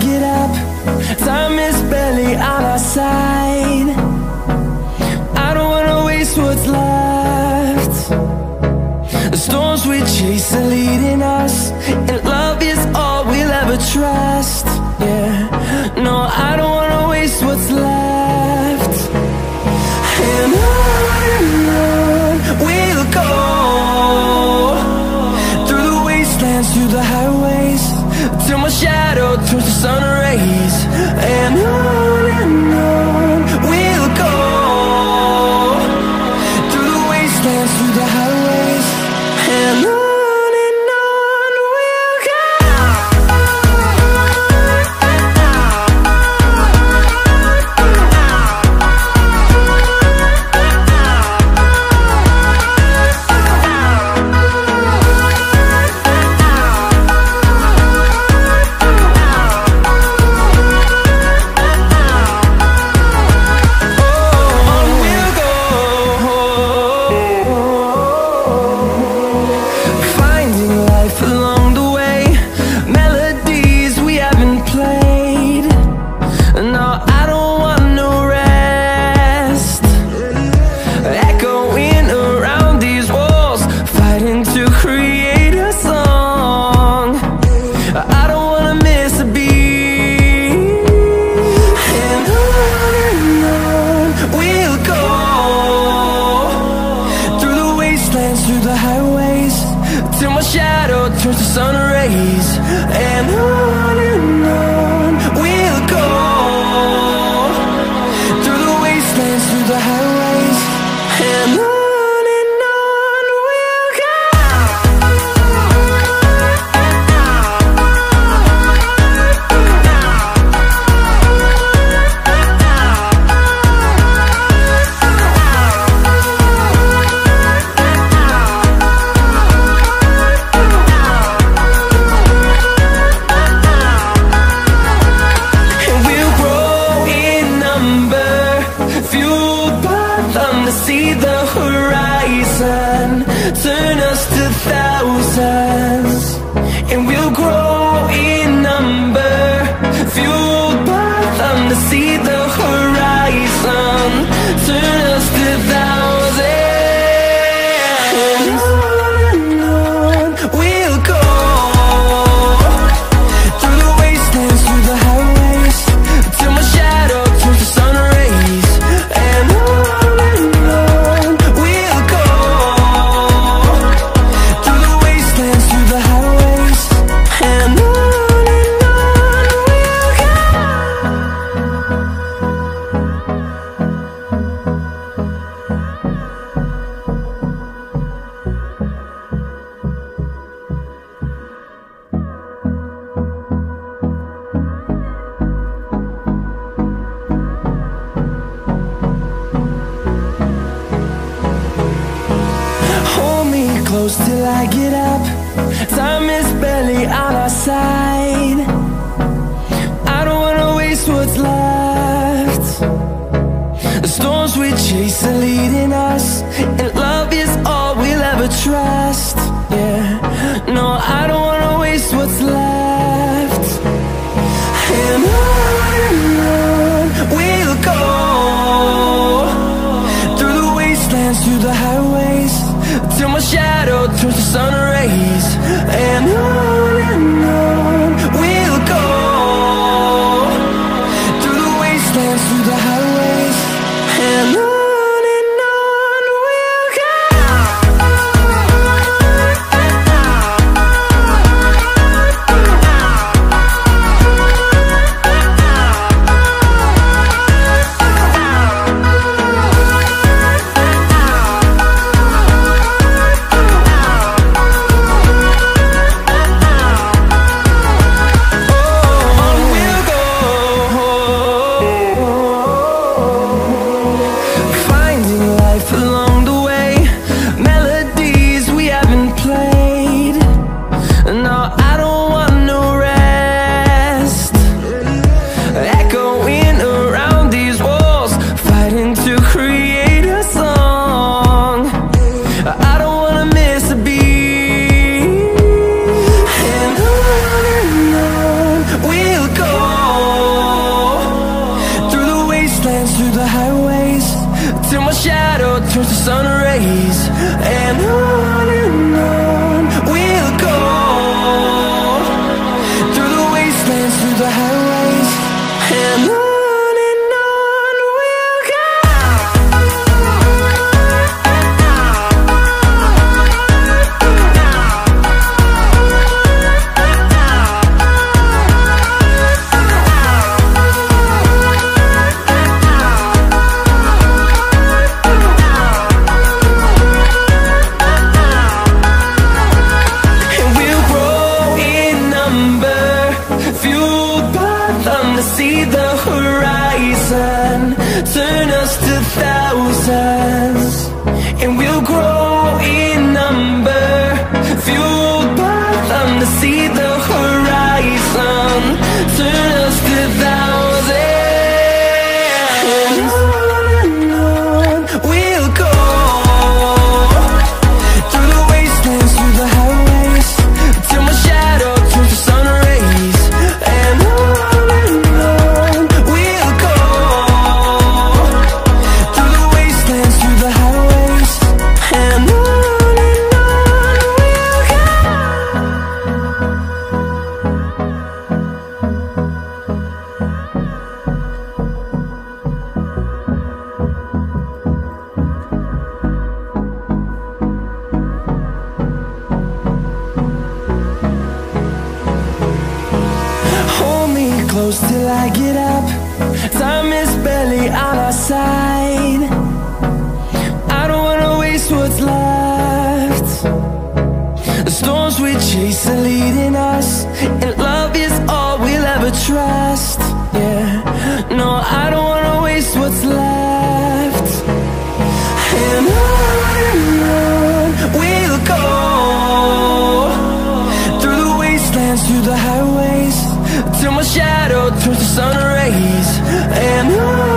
get up. Time is barely on our side. I don't wanna waste what's left. The storms we chase are leading us, and love is all we'll ever trust. Yeah, no, I don't wanna waste what's left. And on we'll go, through the wastelands, through the highways, till my shadow turns to sun rays. And on we'll go, through the wastelands, through the highways, and on. Till I get up, time is barely on our side. I don't wanna waste what's left. The storms we chase are leading us, and love is all we'll ever trust. Yeah, no, I don't wanna waste what's left. And on we'll go, through the wastelands, through the highways, till my shadow turns to sun rays. And on we'll go, through the wastelands, through the highways, and on. on we'll go, through the wastelands, through the highways, and on we'll go. See the horizon turn us to thousands, and we'll grow in number, fueled by them to see the horizon turn us to thousands, and on we'll go, through the wastelands, through the highways, till my shadow turns to sun rays, and on close till I get up. Time is barely on our side. I don't wanna waste what's left. The storms we chase are leading us, and love is all we'll ever trust. Yeah, no, I don't wanna waste what's left. And on we'll go, through the wastelands, through the highways, till my shadow turns to sun rays, and on